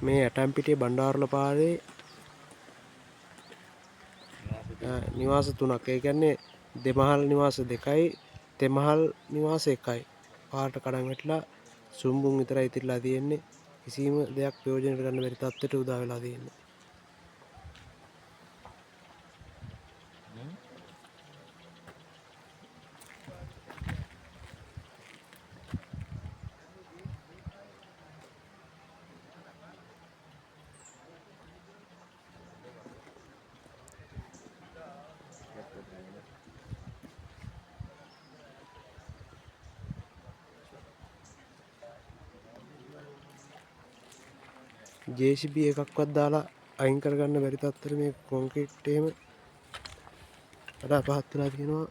මේ ඇටම්පිටිය බණ්ඩාරල පාරේ නිවාස 3ක්. ඒ කියන්නේ දෙමහල් නිවාස 2යි තෙමහල් නිවාස 1යි. පාරට කඩන් වැටිලා සුම්බුන් විතරයි ඉතිරිලා තියෙන්නේ. කිසිම දෙයක් ප්‍රයෝජනයට ගන්න බැරි තත්ත්වයට උදා වෙලා තියෙන්නේ. JCB එකක්වත් දාලා අයින් කරගන්න බැරි තත්ත්වෙට මේ කොන්ක්‍රීට් එහෙම වඩා පහත් වෙලා තියෙනවා.